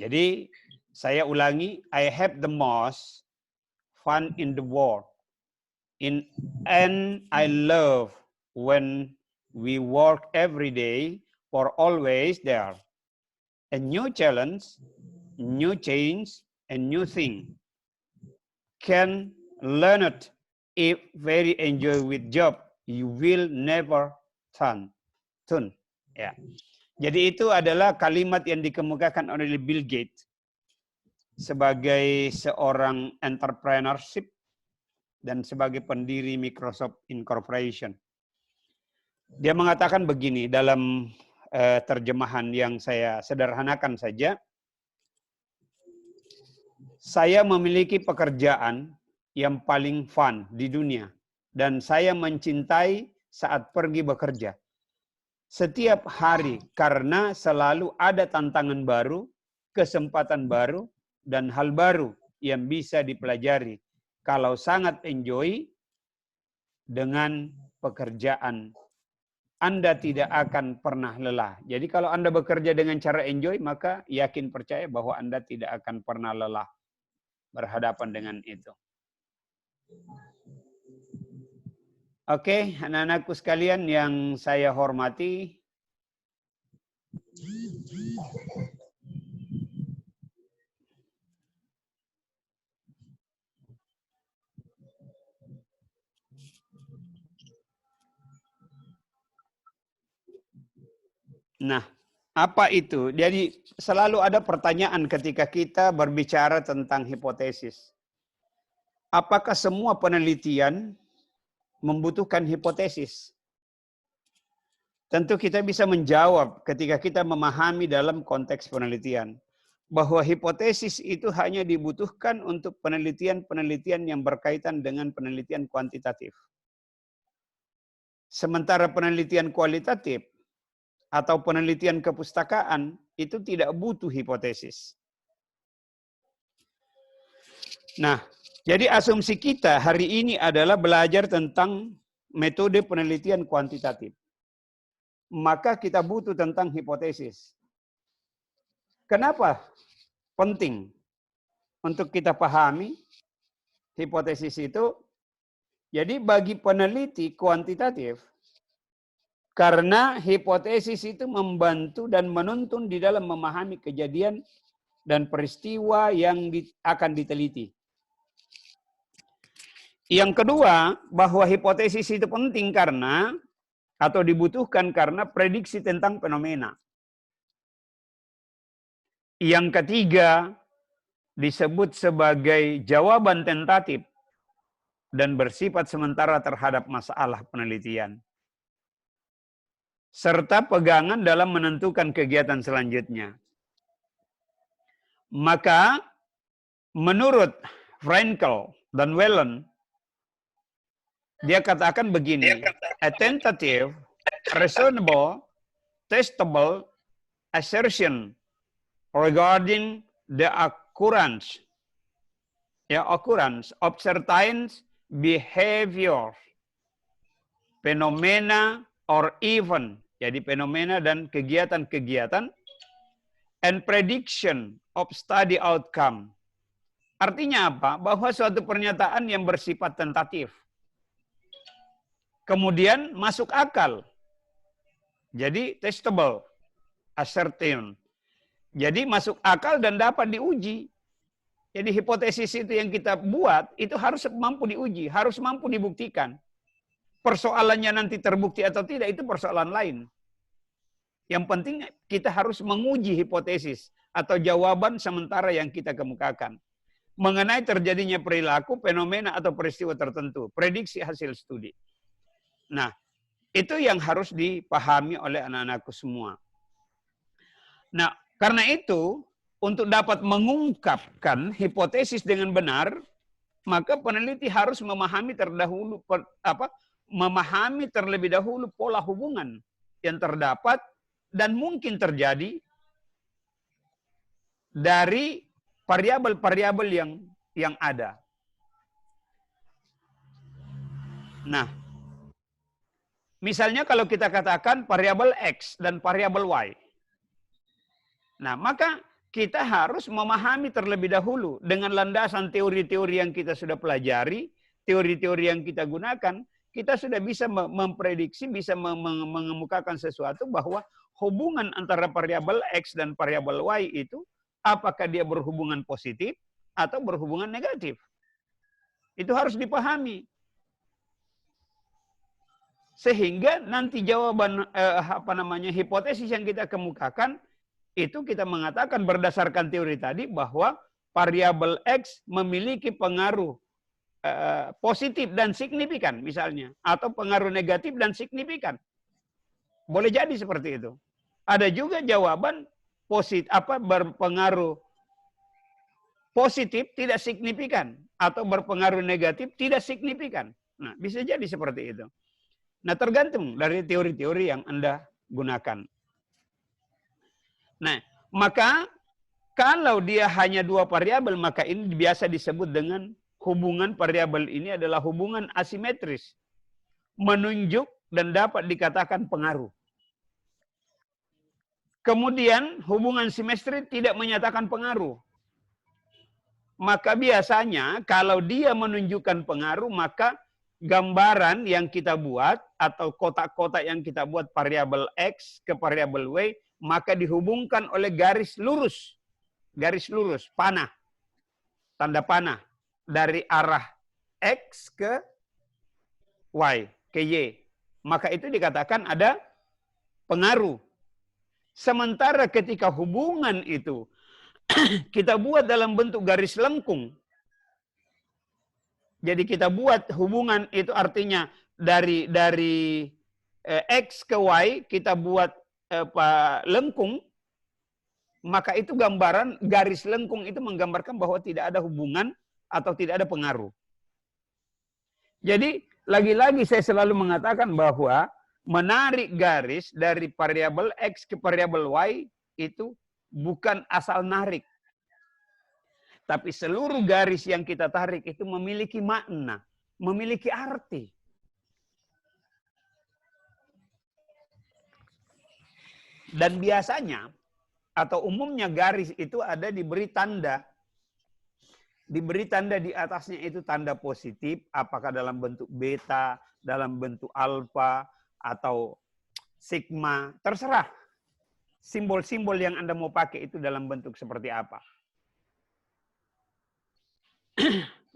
Jadi saya ulangi, I have the most fun in the world. And I love when we work every day for always there. A new challenge, new change, and new thing. Can learn it if very enjoy with job, you will never turn. Ya. Jadi itu adalah kalimat yang dikemukakan oleh Bill Gates sebagai seorang entrepreneurship dan sebagai pendiri Microsoft Incorporation. Dia mengatakan begini dalam terjemahan yang saya sederhanakan saja. Saya memiliki pekerjaan yang paling fun di dunia dan saya mencintai saat pergi bekerja. Setiap hari karena selalu ada tantangan baru, kesempatan baru, dan hal baru yang bisa dipelajari. Kalau sangat enjoy dengan pekerjaan, Anda tidak akan pernah lelah. Jadi kalau Anda bekerja dengan cara enjoy, maka yakin percaya bahwa Anda tidak akan pernah lelah berhadapan dengan itu. Oke, anak-anakku sekalian yang saya hormati, nah, apa itu? Jadi selalu ada pertanyaan ketika kita berbicara tentang hipotesis. Apakah semua penelitian membutuhkan hipotesis? Tentu kita bisa menjawab ketika kita memahami dalam konteks penelitian bahwa hipotesis itu hanya dibutuhkan untuk penelitian-penelitian yang berkaitan dengan penelitian kuantitatif. Sementara penelitian kualitatif atau penelitian kepustakaan itu tidak butuh hipotesis. Nah, jadi asumsi kita hari ini adalah belajar tentang metode penelitian kuantitatif. Maka kita butuh tentang hipotesis. Kenapa penting untuk kita pahami hipotesis itu? Jadi bagi peneliti kuantitatif, karena hipotesis itu membantu dan menuntun di dalam memahami kejadian dan peristiwa yang akan diteliti. Yang kedua, bahwa hipotesis itu penting karena atau dibutuhkan karena prediksi tentang fenomena. Yang ketiga, disebut sebagai jawaban tentatif dan bersifat sementara terhadap masalah penelitian. Serta pegangan dalam menentukan kegiatan selanjutnya. Maka, menurut Frankel dan Whelan, dia katakan begini, a tentative, reasonable, testable assertion regarding the occurrence of certain behavior, phenomena or event, jadi fenomena dan kegiatan-kegiatan, and prediction of study outcome. Artinya apa? Bahwa suatu pernyataan yang bersifat tentatif, kemudian masuk akal, jadi testable, ascertain. Jadi masuk akal dan dapat diuji. Jadi hipotesis itu yang kita buat, itu harus mampu diuji, harus mampu dibuktikan. Persoalannya nanti terbukti atau tidak, itu persoalan lain. Yang penting kita harus menguji hipotesis atau jawaban sementara yang kita kemukakan. Mengenai terjadinya perilaku, fenomena atau peristiwa tertentu. Prediksi hasil studi. Nah, itu yang harus dipahami oleh anak-anakku semua. Nah, karena itu, untuk dapat mengungkapkan hipotesis dengan benar, maka peneliti harus memahami terlebih dahulu pola hubungan yang terdapat dan mungkin terjadi dari variabel-variabel yang ada. Nah, misalnya kalau kita katakan variabel X dan variabel Y. Nah, maka kita harus memahami terlebih dahulu dengan landasan teori-teori yang kita sudah pelajari, teori-teori yang kita gunakan, kita sudah bisa memprediksi, bisa mengemukakan sesuatu bahwa hubungan antara variabel X dan variabel Y itu apakah dia berhubungan positif atau berhubungan negatif. Itu harus dipahami. Sehingga nanti jawaban hipotesis yang kita kemukakan itu kita mengatakan berdasarkan teori tadi bahwa variabel X memiliki pengaruh positif dan signifikan misalnya, atau pengaruh negatif dan signifikan. Boleh jadi seperti itu. Ada juga jawaban berpengaruh positif tidak signifikan atau berpengaruh negatif tidak signifikan. Nah, bisa jadi seperti itu. Nah, tergantung dari teori-teori yang Anda gunakan. Nah, maka kalau dia hanya dua variabel, maka ini biasa disebut dengan hubungan variabel ini adalah hubungan asimetris. Menunjuk dan dapat dikatakan pengaruh. Kemudian hubungan simetris tidak menyatakan pengaruh. Maka biasanya kalau dia menunjukkan pengaruh, maka gambaran yang kita buat atau kotak-kotak yang kita buat variabel X ke variabel Y, maka dihubungkan oleh garis lurus, panah, tanda panah dari arah X ke Y, ke Y. Maka itu dikatakan ada pengaruh. Sementara ketika hubungan itu kita buat dalam bentuk garis lengkung, jadi kita buat hubungan itu artinya dari X ke Y kita buat lengkung, maka itu gambaran garis lengkung itu menggambarkan bahwa tidak ada hubungan atau tidak ada pengaruh. Jadi lagi-lagi saya selalu mengatakan bahwa menarik garis dari variabel X ke variabel Y itu bukan asal narik. Tapi seluruh garis yang kita tarik itu memiliki makna, memiliki arti. Dan biasanya atau umumnya garis itu ada diberi tanda. Diberi tanda di atasnya itu tanda positif, apakah dalam bentuk beta, dalam bentuk alfa, atau sigma, terserah. Simbol-simbol yang Anda mau pakai itu dalam bentuk seperti apa.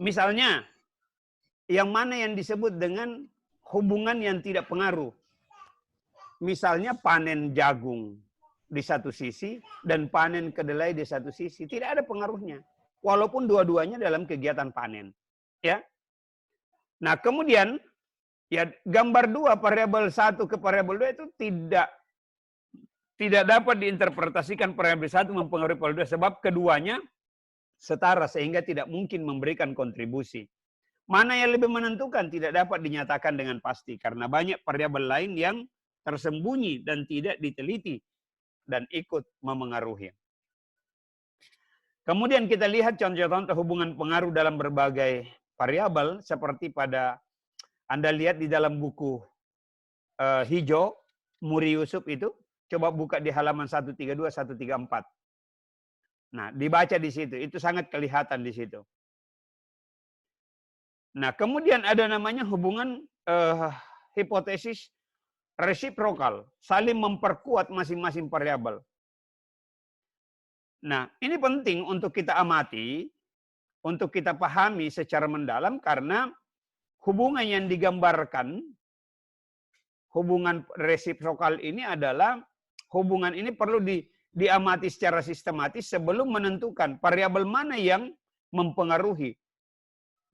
Misalnya, yang mana yang disebut dengan hubungan yang tidak pengaruh. Misalnya panen jagung di satu sisi dan panen kedelai di satu sisi. Tidak ada pengaruhnya. Walaupun dua-duanya dalam kegiatan panen. Ya. Nah kemudian, ya gambar dua, variabel 1 ke variabel 2 itu tidak dapat diinterpretasikan variabel 1 mempengaruhi variabel 2. Sebab keduanya setara sehingga tidak mungkin memberikan kontribusi. Mana yang lebih menentukan tidak dapat dinyatakan dengan pasti. Karena banyak variabel lain yang tersembunyi dan tidak diteliti dan ikut memengaruhi. Kemudian kita lihat contoh-contoh hubungan pengaruh dalam berbagai variabel seperti pada Anda lihat di dalam buku hijau Muri Yusuf itu, coba buka di halaman 132 134. Nah, dibaca di situ, itu sangat kelihatan di situ. Nah, kemudian ada namanya hubungan hipotesis resiprokal, saling memperkuat masing-masing variabel. Nah, ini penting untuk kita amati, untuk kita pahami secara mendalam karena hubungan yang digambarkan, hubungan resiprokal ini adalah, hubungan ini perlu diamati secara sistematis sebelum menentukan variabel mana yang mempengaruhi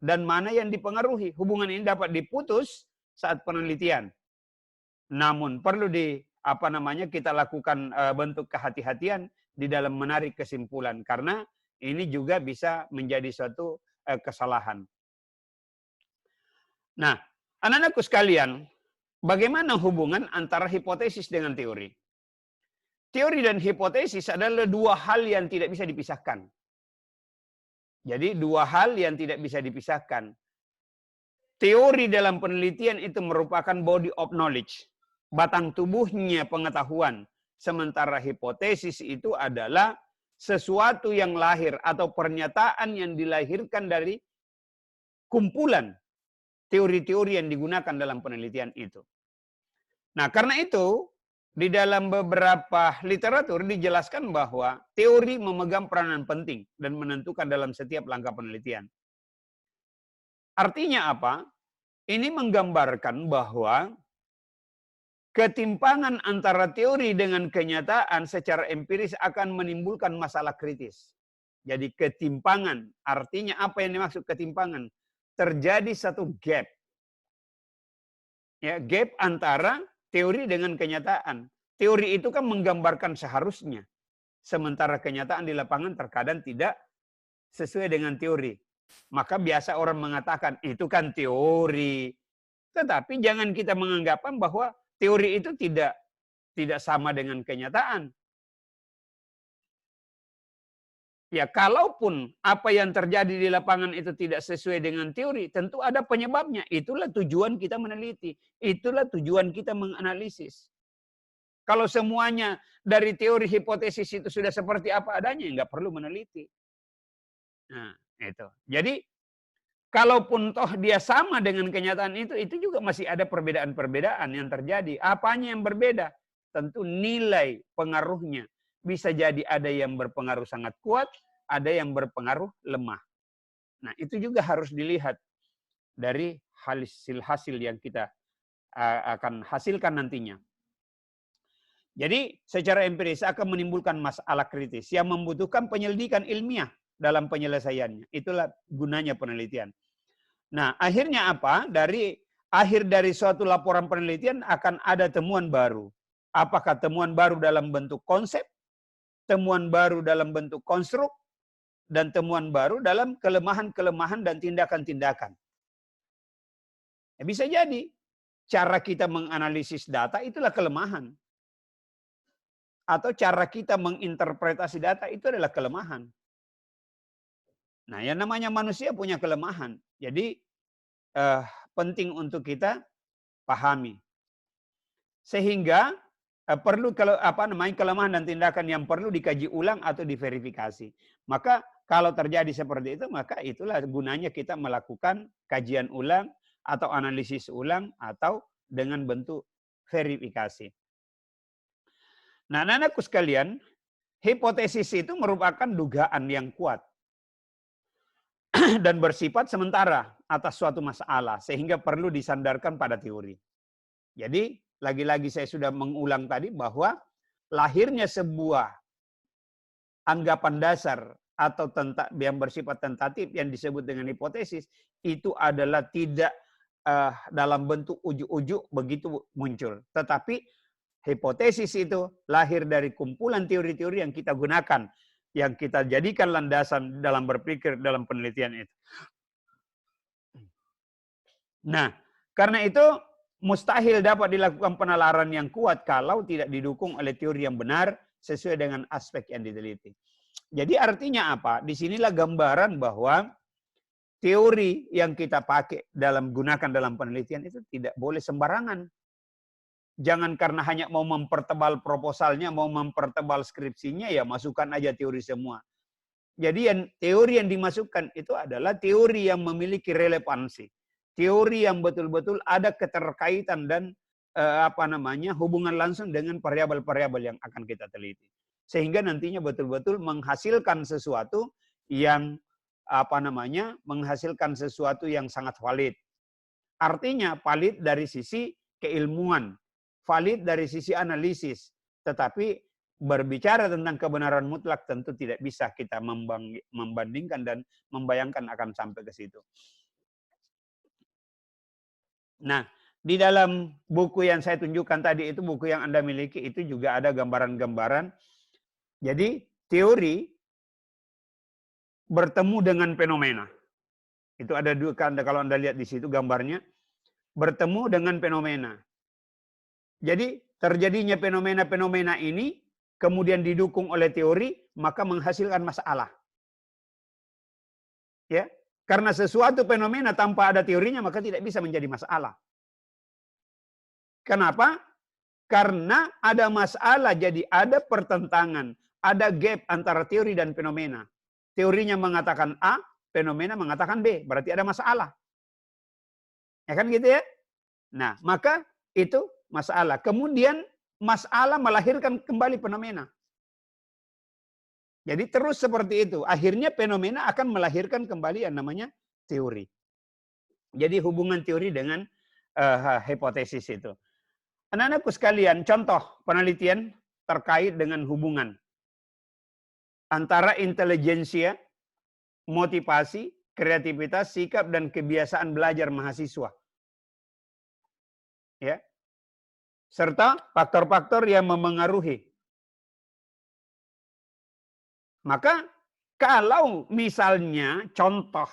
dan mana yang dipengaruhi. Hubungan ini dapat diputus saat penelitian. Namun perlu kita lakukan bentuk kehati-hatian di dalam menarik kesimpulan karena ini juga bisa menjadi suatu kesalahan. Nah, anak-anakku sekalian, bagaimana hubungan antara hipotesis dengan teori? Teori dan hipotesis adalah dua hal yang tidak bisa dipisahkan. Jadi dua hal yang tidak bisa dipisahkan. Teori dalam penelitian itu merupakan body of knowledge, batang tubuhnya pengetahuan. Sementara hipotesis itu adalah sesuatu yang lahir atau pernyataan yang dilahirkan dari kumpulan teori-teori yang digunakan dalam penelitian itu. Nah, karena itu di dalam beberapa literatur dijelaskan bahwa teori memegang peranan penting dan menentukan dalam setiap langkah penelitian. Artinya apa? Ini menggambarkan bahwa ketimpangan antara teori dengan kenyataan secara empiris akan menimbulkan masalah kritis. Jadi ketimpangan, artinya apa yang dimaksud ketimpangan? Terjadi satu gap. Ya, gap antara teori dengan kenyataan. Teori itu kan menggambarkan seharusnya. Sementara kenyataan di lapangan terkadang tidak sesuai dengan teori. Maka biasa orang mengatakan itu kan teori. Tetapi jangan kita menganggapan bahwa teori itu tidak sama dengan kenyataan. Ya, kalaupun apa yang terjadi di lapangan itu tidak sesuai dengan teori, tentu ada penyebabnya. Itulah tujuan kita meneliti. Itulah tujuan kita menganalisis. Kalau semuanya dari teori hipotesis itu sudah seperti apa adanya, nggak perlu meneliti. Nah, itu. Jadi, kalaupun toh dia sama dengan kenyataan itu juga masih ada perbedaan-perbedaan yang terjadi. Apanya yang berbeda? Tentu nilai pengaruhnya. Bisa jadi ada yang berpengaruh sangat kuat, ada yang berpengaruh lemah. Nah, itu juga harus dilihat dari hasil-hasil yang kita akan hasilkan nantinya. Jadi, secara empiris akan menimbulkan masalah kritis yang membutuhkan penyelidikan ilmiah dalam penyelesaiannya. Itulah gunanya penelitian. Nah, akhirnya apa? Akhir dari suatu laporan penelitian akan ada temuan baru. Apakah temuan baru dalam bentuk konsep, temuan baru dalam bentuk konstruk, dan temuan baru dalam kelemahan-kelemahan dan tindakan-tindakan. Ya, bisa jadi cara kita menganalisis data itulah kelemahan. Atau cara kita menginterpretasi data itu adalah kelemahan. Nah, yang namanya manusia punya kelemahan. Jadi penting untuk kita pahami. Sehingga perlu kelemahan dan tindakan yang perlu dikaji ulang atau diverifikasi. Maka kalau terjadi seperti itu, maka itulah gunanya kita melakukan kajian ulang atau analisis ulang atau dengan bentuk verifikasi. Nah, anak-anakku sekalian, hipotesis itu merupakan dugaan yang kuat dan bersifat sementara atas suatu masalah sehingga perlu disandarkan pada teori. Jadi, lagi-lagi saya sudah mengulang tadi bahwa lahirnya sebuah anggapan dasar atau yang bersifat tentatif yang disebut dengan hipotesis itu adalah tidak dalam bentuk ujuk-ujuk begitu muncul. Tetapi hipotesis itu lahir dari kumpulan teori-teori yang kita gunakan, yang kita jadikan landasan dalam berpikir dalam penelitian itu. Nah, karena itu mustahil dapat dilakukan penalaran yang kuat kalau tidak didukung oleh teori yang benar sesuai dengan aspek yang diteliti. Jadi artinya apa? Disinilah gambaran bahwa teori yang kita pakai gunakan dalam penelitian itu tidak boleh sembarangan. Jangan karena hanya mau mempertebal proposalnya, mau mempertebal skripsinya, ya masukkan aja teori semua. Jadi teori yang dimasukkan itu adalah teori yang memiliki relevansi. Teori yang betul-betul ada keterkaitan dan hubungan langsung dengan variabel-variabel yang akan kita teliti. Sehingga nantinya betul-betul menghasilkan sesuatu yang menghasilkan sesuatu yang sangat valid. Artinya valid dari sisi keilmuan, valid dari sisi analisis, tetapi berbicara tentang kebenaran mutlak tentu tidak bisa kita membandingkan dan membayangkan akan sampai ke situ. Nah, di dalam buku yang saya tunjukkan tadi itu, buku yang Anda miliki itu juga ada gambaran-gambaran. Jadi, teori bertemu dengan fenomena. Itu ada dua, kalau Anda lihat di situ gambarnya, bertemu dengan fenomena. Jadi, terjadinya fenomena-fenomena ini kemudian didukung oleh teori, maka menghasilkan masalah. Ya, karena sesuatu fenomena tanpa ada teorinya maka tidak bisa menjadi masalah. Kenapa? Karena ada masalah, jadi ada pertentangan ada gap antara teori dan fenomena. Teorinya mengatakan A, fenomena mengatakan B, berarti ada masalah. Ya kan gitu ya? Nah, maka itu masalah. Kemudian masalah melahirkan kembali fenomena. Jadi terus seperti itu. Akhirnya fenomena akan melahirkan kembali yang namanya teori. Jadi hubungan teori dengan hipotesis itu. Anak-anakku sekalian, contoh penelitian terkait dengan hubungan antara intelijensia, motivasi, kreativitas, sikap, dan kebiasaan belajar mahasiswa. Ya. Serta faktor-faktor yang memengaruhi. Maka kalau misalnya contoh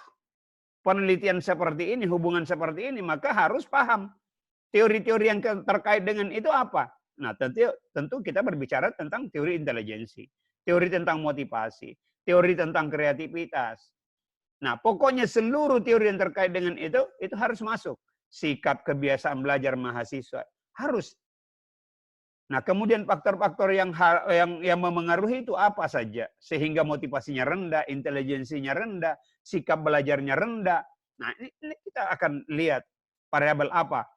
penelitian seperti ini, hubungan seperti ini, maka harus paham teori-teori yang terkait dengan itu apa. Nah, tentu kita berbicara tentang teori intelijensi, teori tentang motivasi, teori tentang kreativitas. Nah, pokoknya seluruh teori yang terkait dengan itu harus masuk. Sikap, kebiasaan belajar mahasiswa harus. Nah, kemudian faktor-faktor yang memengaruhi itu apa saja sehingga motivasinya rendah, intelijensinya rendah, sikap belajarnya rendah. Nah, ini kita akan lihat variabel apa.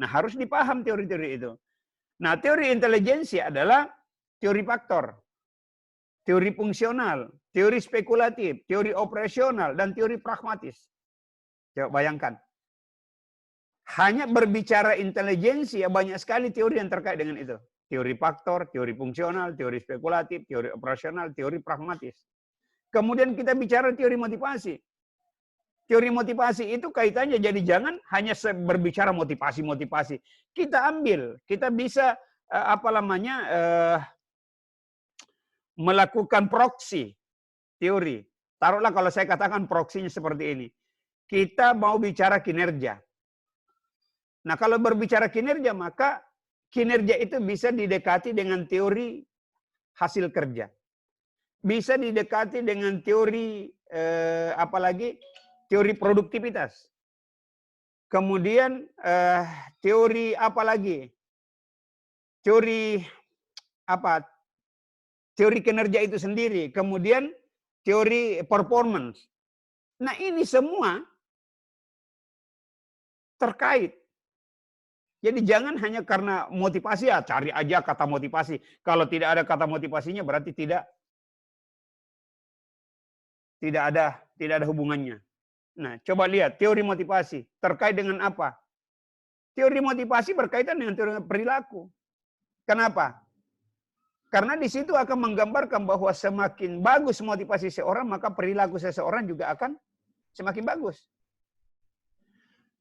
Nah, harus dipaham teori-teori itu. Nah, teori intelijensi adalah teori faktor, teori fungsional, teori spekulatif, teori operasional, dan teori pragmatis. Coba bayangkan. Hanya berbicara intelijensi, ya banyak sekali teori yang terkait dengan itu. Teori faktor, teori fungsional, teori spekulatif, teori operasional, teori pragmatis. Kemudian kita bicara teori motivasi. Teori motivasi itu kaitannya, jadi jangan hanya berbicara motivasi. Kita ambil, kita bisa melakukan proksi teori. Taruhlah kalau saya katakan proksinya seperti ini. Kita mau bicara kinerja. Nah, kalau berbicara kinerja, maka kinerja itu bisa didekati dengan teori hasil kerja. Bisa didekati dengan teori teori produktivitas. Kemudian teori apa lagi? Teori Teori kinerja itu sendiri. Kemudian teori performance. Nah, ini semua terkait. Jadi jangan hanya karena motivasi, ya cari aja kata motivasi. Kalau tidak ada kata motivasinya berarti tidak ada hubungannya. Nah, coba lihat teori motivasi terkait dengan apa? Teori motivasi berkaitan dengan teori perilaku. Kenapa? Karena di situ akan menggambarkan bahwa semakin bagus motivasi seorang, maka perilaku seseorang juga akan semakin bagus.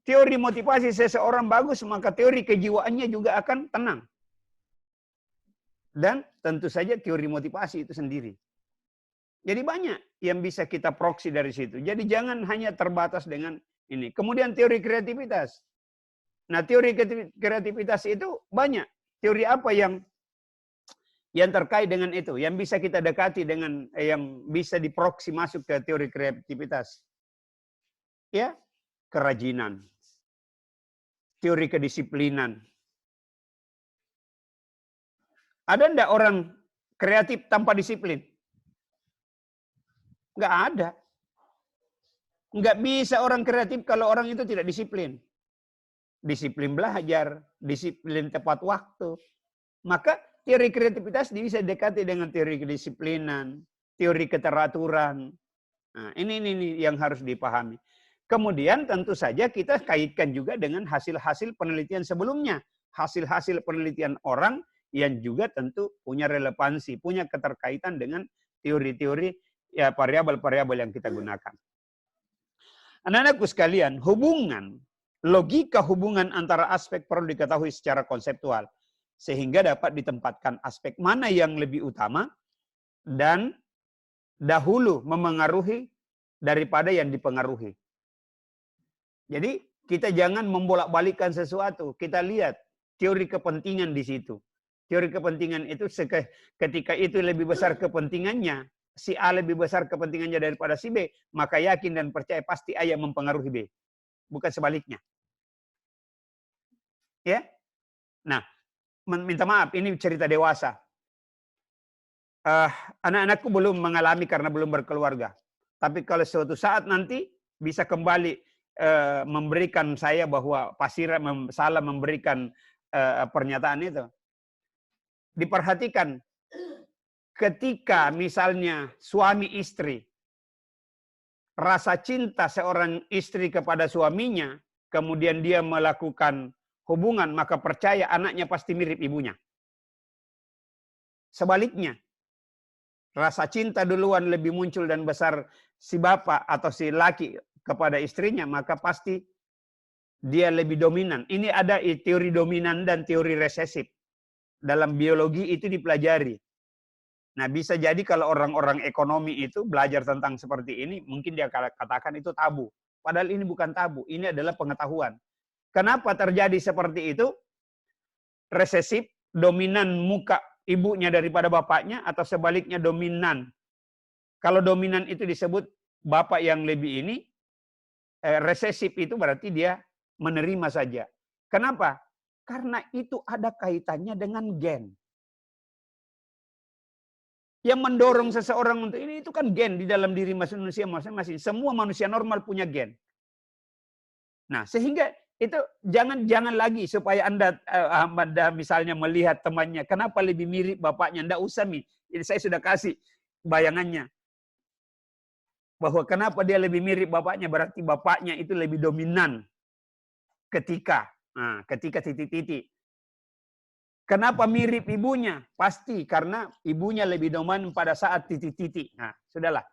Teori motivasi seseorang bagus, maka teori kejiwaannya juga akan tenang. Dan tentu saja teori motivasi itu sendiri. Jadi banyak yang bisa kita proksi dari situ. Jadi jangan hanya terbatas dengan ini. Kemudian teori kreativitas. Nah, teori kreativitas itu banyak. Teori apa yang terkait dengan itu, yang bisa kita dekati dengan yang bisa diproksi masuk ke teori kreativitas. Ya, kerajinan. Teori kedisiplinan. Ada enggak orang kreatif tanpa disiplin? Enggak ada. Enggak bisa orang kreatif kalau orang itu tidak disiplin. Disiplin belajar, disiplin tepat waktu. Maka teori kreativitas bisa didekati dengan teori kedisiplinan, teori keteraturan. Nah, ini yang harus dipahami. Kemudian tentu saja kita kaitkan juga dengan hasil-hasil penelitian sebelumnya. Hasil-hasil penelitian orang yang juga tentu punya relevansi, punya keterkaitan dengan teori-teori ya variabel-variabel yang kita gunakan. Anak-anakku sekalian, logika hubungan antara aspek perlu diketahui secara konseptual. Sehingga dapat ditempatkan aspek mana yang lebih utama dan dahulu memengaruhi daripada yang dipengaruhi. Jadi kita jangan membolak-balikkan sesuatu. Kita lihat teori kepentingan di situ. Teori kepentingan itu ketika itu lebih besar kepentingannya, si A lebih besar kepentingannya daripada si B, maka yakin dan percaya pasti A yang mempengaruhi B. Bukan sebaliknya. Ya. Nah, minta maaf, ini cerita dewasa. anak-anakku belum mengalami karena belum berkeluarga. Tapi kalau suatu saat nanti bisa kembali memberikan saya bahwa Pasira salah memberikan pernyataan itu. Diperhatikan ketika misalnya suami istri, rasa cinta seorang istri kepada suaminya, kemudian dia melakukan hubungan, maka percaya anaknya pasti mirip ibunya. Sebaliknya, rasa cinta duluan lebih muncul dan besar si bapak atau si laki kepada istrinya, maka pasti dia lebih dominan. Ini ada teori dominan dan teori resesif. Dalam biologi itu dipelajari. Nah, bisa jadi kalau orang-orang ekonomi itu belajar tentang seperti ini, mungkin dia katakan itu tabu. Padahal ini bukan tabu, ini adalah pengetahuan. Kenapa terjadi seperti itu? Resesif, dominan muka ibunya daripada bapaknya, atau sebaliknya dominan. Kalau dominan itu disebut bapak yang lebih ini, resesif itu berarti dia menerima saja. Kenapa? Karena itu ada kaitannya dengan gen. Yang mendorong seseorang untuk ini itu kan gen di dalam diri manusia masing-masing. Semua manusia normal punya gen. Nah, sehingga itu jangan lagi supaya Anda misalnya melihat temannya, kenapa lebih mirip bapaknya? Nggak usah, ini saya sudah kasih bayangannya. Bahwa kenapa dia lebih mirip bapaknya, berarti bapaknya itu lebih dominan ketika titik-titik. Kenapa mirip ibunya? Pasti karena ibunya lebih dominan pada saat titik-titik. Nah, sudahlah.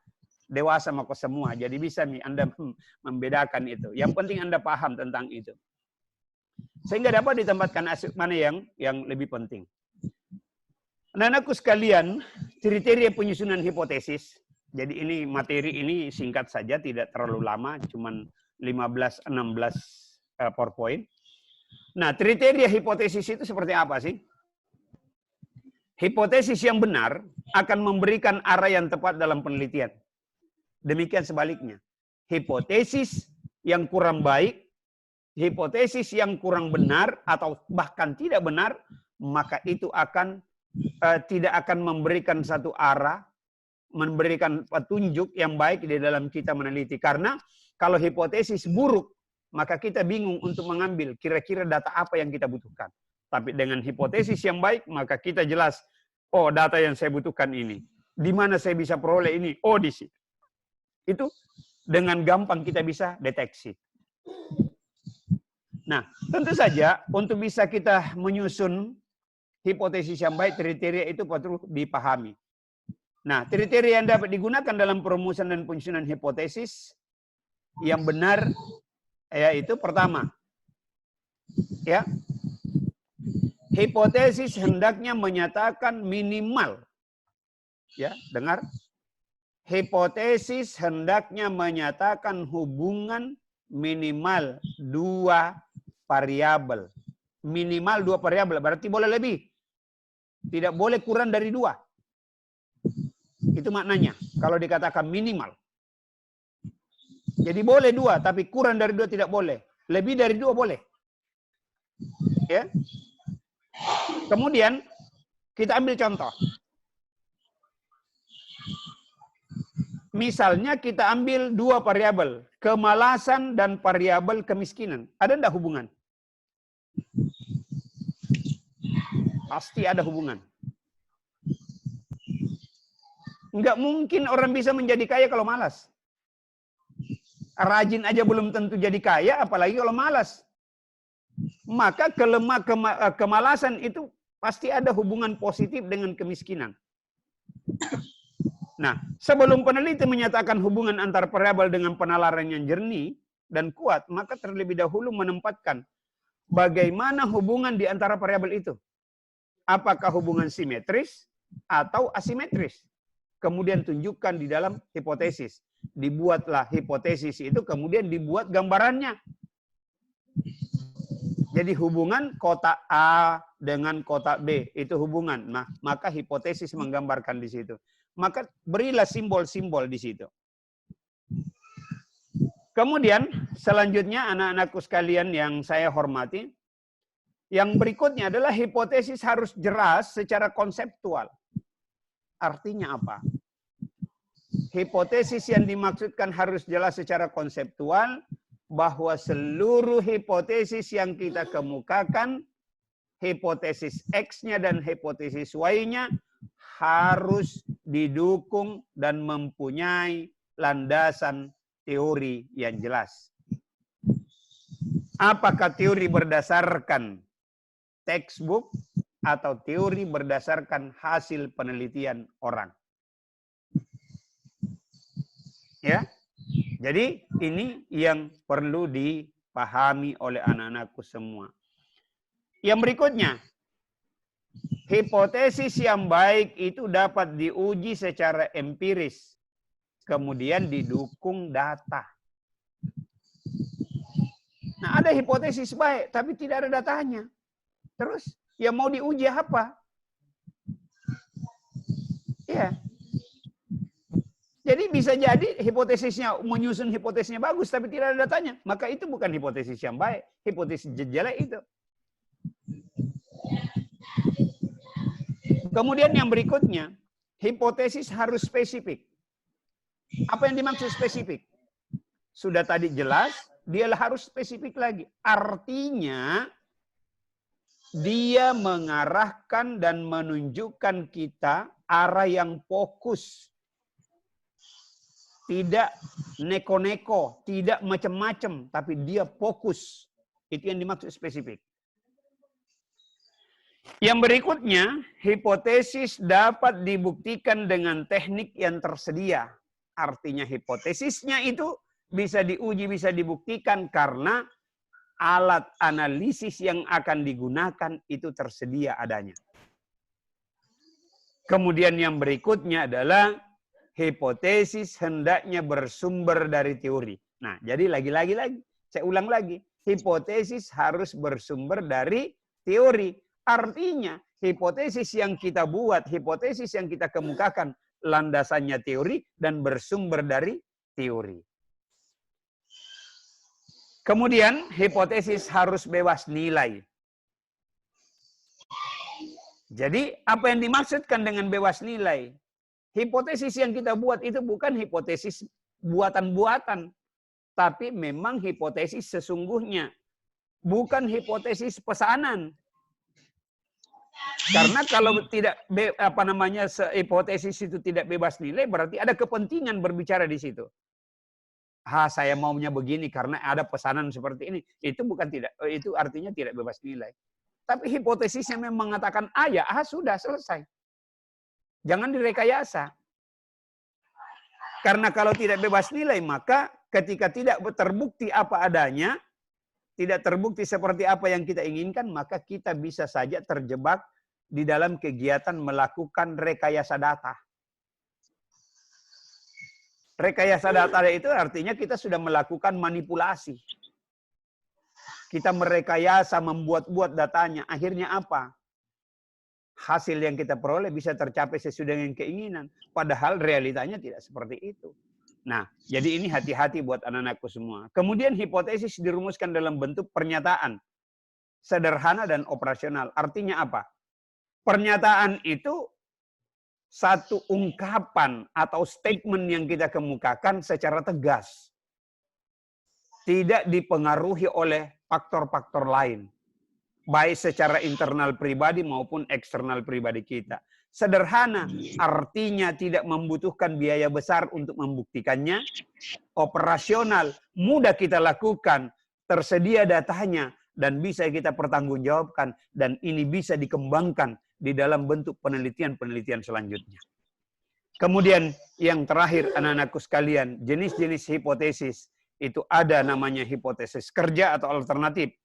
Dewasa maka semua. Jadi bisa Anda membedakan itu. Yang penting Anda paham tentang itu. Sehingga dapat ditempatkan aspek mana yang lebih penting. Anak-anakku sekalian, kriteria penyusunan hipotesis. Jadi ini materi ini singkat saja, tidak terlalu lama, cuman 15-16 PowerPoint. Nah, kriteria hipotesis itu seperti apa sih? Hipotesis yang benar akan memberikan arah yang tepat dalam penelitian. Demikian sebaliknya. Hipotesis yang kurang baik, hipotesis yang kurang benar, atau bahkan tidak benar, maka itu tidak akan memberikan satu arah, memberikan petunjuk yang baik di dalam kita meneliti. Karena kalau hipotesis buruk, maka kita bingung untuk mengambil kira-kira data apa yang kita butuhkan. Tapi dengan hipotesis yang baik, maka kita jelas, oh data yang saya butuhkan ini. Di mana saya bisa peroleh ini? Oh di sini. Itu dengan gampang kita bisa deteksi. Nah, tentu saja untuk bisa kita menyusun hipotesis yang baik, kriteria itu perlu dipahami. Nah, kriteria yang dapat digunakan dalam perumusan dan penyusunan hipotesis yang benar, yaitu pertama, ya, hipotesis hendaknya menyatakan minimal, ya, dengar, hipotesis hendaknya menyatakan hubungan minimal 2 variabel, minimal 2 variabel, berarti boleh lebih, tidak boleh kurang dari 2. Itu maknanya kalau dikatakan minimal. Jadi boleh 2, tapi kurang dari 2 tidak boleh. Lebih dari 2 boleh. Ya. Kemudian kita ambil contoh. Misalnya kita ambil 2 variabel, kemalasan dan variabel kemiskinan. Ada enggak hubungan? Pasti ada hubungan. Enggak mungkin orang bisa menjadi kaya kalau malas. Rajin aja belum tentu jadi kaya, apalagi kalau malas. Maka kemalasan itu pasti ada hubungan positif dengan kemiskinan. Nah, sebelum peneliti menyatakan hubungan antar variabel dengan penalaran yang jernih dan kuat, maka terlebih dahulu menempatkan bagaimana hubungan di antara variabel itu. Apakah hubungan simetris atau asimetris? Kemudian tunjukkan di dalam hipotesis. Dibuatlah hipotesis itu, kemudian dibuat gambarannya. Jadi hubungan kotak A dengan kotak B, itu hubungan. Nah, maka hipotesis menggambarkan di situ. Maka berilah simbol-simbol di situ. Kemudian selanjutnya anak-anakku sekalian yang saya hormati, yang berikutnya adalah hipotesis harus jelas secara konseptual. artinya apa? Hipotesis yang dimaksudkan harus jelas secara konseptual bahwa seluruh hipotesis yang kita kemukakan, hipotesis X-nya dan hipotesis Y-nya harus didukung dan mempunyai landasan teori yang jelas. Apakah teori berdasarkan textbook atau teori berdasarkan hasil penelitian orang? Ya, jadi ini yang perlu dipahami oleh anak-anakku semua. Yang berikutnya, hipotesis yang baik itu dapat diuji secara empiris, kemudian didukung data. Nah, ada hipotesis baik, tapi tidak ada datanya. Terus, yang mau diuji apa? Ya. Jadi bisa jadi hipotesisnya, menyusun hipotesisnya bagus, tapi tidak ada datanya. Maka itu bukan hipotesis yang baik. Hipotesis jelek itu. Kemudian yang berikutnya, hipotesis harus spesifik. Apa yang dimaksud spesifik? Sudah tadi jelas, dia harus spesifik lagi. Artinya, dia mengarahkan dan menunjukkan kita arah yang fokus. Tidak neko-neko, tidak macam-macam, tapi dia fokus. Itu yang dimaksud spesifik. Yang berikutnya, hipotesis dapat dibuktikan dengan teknik yang tersedia. Artinya hipotesisnya itu bisa diuji, bisa dibuktikan karena alat analisis yang akan digunakan itu tersedia adanya. Kemudian yang berikutnya adalah hipotesis hendaknya bersumber dari teori. Nah, jadi lagi, saya ulang lagi. Hipotesis harus bersumber dari teori. Artinya, hipotesis yang kita buat, hipotesis yang kita kemukakan, landasannya teori dan bersumber dari teori. Kemudian, hipotesis harus bebas nilai. Jadi, apa yang dimaksudkan dengan bebas nilai? Hipotesis yang kita buat itu bukan hipotesis buatan-buatan, tapi memang hipotesis sesungguhnya, bukan hipotesis pesanan. Karena kalau tidak hipotesis itu tidak bebas nilai, berarti ada kepentingan berbicara di situ. Saya maunya begini karena ada pesanan seperti ini. Itu artinya tidak bebas nilai. Tapi hipotesisnya memang mengatakan sudah selesai. Jangan direkayasa. Karena kalau tidak bebas nilai, maka ketika tidak terbukti apa adanya, tidak terbukti seperti apa yang kita inginkan, maka kita bisa saja terjebak di dalam kegiatan melakukan rekayasa data. Rekayasa data itu artinya kita sudah melakukan manipulasi. Kita merekayasa, membuat-buat datanya. Akhirnya apa? Hasil yang kita peroleh bisa tercapai sesuai dengan keinginan. Padahal realitanya tidak seperti itu. Nah, jadi ini hati-hati buat anak-anakku semua. Kemudian hipotesis dirumuskan dalam bentuk pernyataan. Sederhana dan operasional. Artinya apa? Pernyataan itu satu ungkapan atau statement yang kita kemukakan secara tegas. Tidak dipengaruhi oleh faktor-faktor lain. Baik secara internal pribadi maupun eksternal pribadi kita. Sederhana, artinya tidak membutuhkan biaya besar untuk membuktikannya. Operasional, mudah kita lakukan, tersedia datanya, dan bisa kita pertanggungjawabkan. Dan ini bisa dikembangkan di dalam bentuk penelitian-penelitian selanjutnya. Kemudian yang terakhir anak-anakku sekalian, jenis-jenis hipotesis. Itu ada namanya hipotesis kerja atau alternatif.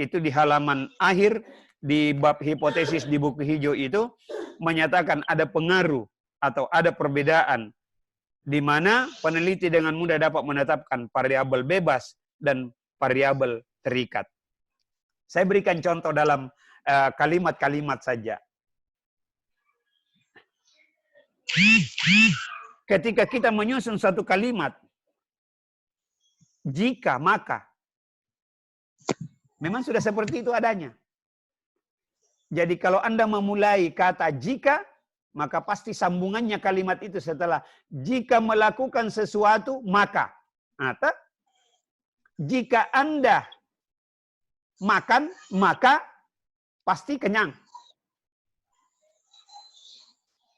Itu di halaman akhir di bab hipotesis di buku hijau itu menyatakan ada pengaruh atau ada perbedaan di mana peneliti dengan mudah dapat menetapkan variabel bebas dan variabel terikat. Saya berikan contoh dalam kalimat-kalimat saja. Ketika kita menyusun satu kalimat, jika maka, memang sudah seperti itu adanya. Jadi kalau Anda memulai kata jika, maka pasti sambungannya kalimat itu setelah jika melakukan sesuatu maka. Atau jika Anda makan, maka pasti kenyang.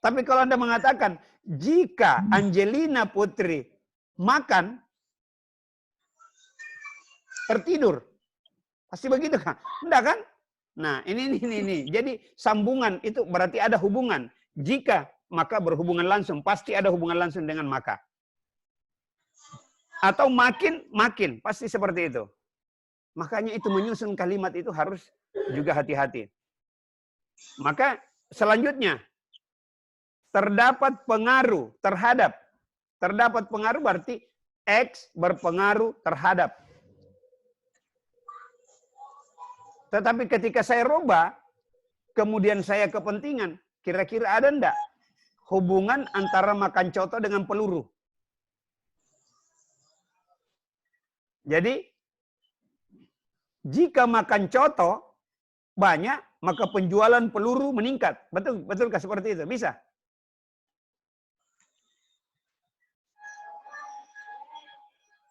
Tapi kalau Anda mengatakan, jika Angelina Putri makan, tertidur. Pasti begitu kan? Enggak kan? Nah, ini. Jadi sambungan itu berarti ada hubungan. Jika, maka berhubungan langsung. Pasti ada hubungan langsung dengan maka. Atau makin. Pasti seperti itu. Makanya itu menyusun kalimat itu harus juga hati-hati. Maka selanjutnya, terdapat pengaruh terhadap. Terdapat pengaruh berarti X berpengaruh terhadap. Tetapi ketika saya rubah, kemudian saya kepentingan, kira-kira ada enggak hubungan antara makan coto dengan peluru? Jadi, jika makan coto banyak, maka penjualan peluru meningkat. Betulkah seperti itu? Bisa?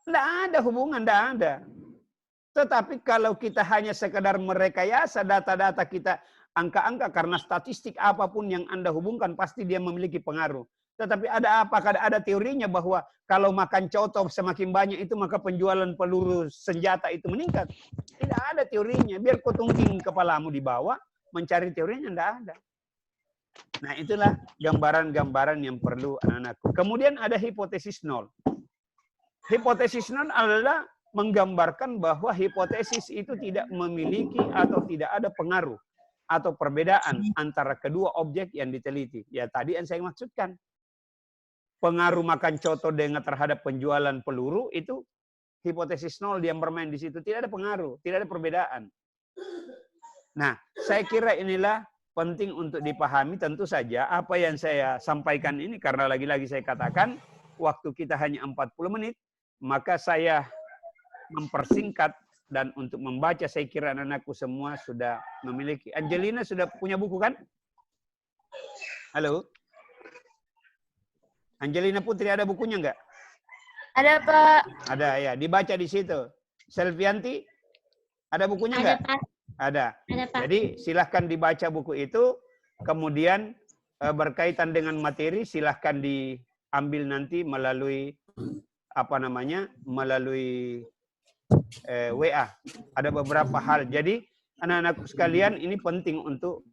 Enggak ada hubungan, enggak ada. Tetapi kalau kita hanya sekedar merekayasa data-data kita, angka-angka karena statistik apapun yang Anda hubungkan, pasti dia memiliki pengaruh. Tetapi apakah ada teorinya bahwa kalau makan coto semakin banyak itu maka penjualan peluru senjata itu meningkat? Tidak ada teorinya. Biar kau tungking kepalamu di bawah, mencari teorinya tidak ada. Nah itulah gambaran-gambaran yang perlu anak-anakku. Kemudian ada hipotesis nol. Hipotesis nol adalah menggambarkan bahwa hipotesis itu tidak memiliki atau tidak ada pengaruh atau perbedaan antara kedua objek yang diteliti. Ya tadi yang saya maksudkan. Pengaruh makan coto dengan terhadap penjualan peluru itu hipotesis nol yang bermain di situ. Tidak ada pengaruh, tidak ada perbedaan. Nah, saya kira inilah penting untuk dipahami. Tentu saja apa yang saya sampaikan ini karena lagi-lagi saya katakan waktu kita hanya 40 menit, maka saya mempersingkat dan untuk membaca saya kira anak-anakku semua sudah memiliki. Angelina sudah punya buku kan? Halo? Angelina Putri ada bukunya enggak? Ada, Pak. Ada ya, dibaca di situ. Selvianti ada bukunya enggak? Ada, Pak. Ada. Ada, Pak. Jadi silahkan dibaca buku itu, kemudian berkaitan dengan materi silahkan diambil nanti melalui melalui WA. Ada beberapa hal. Jadi anak-anakku sekalian ini penting untuk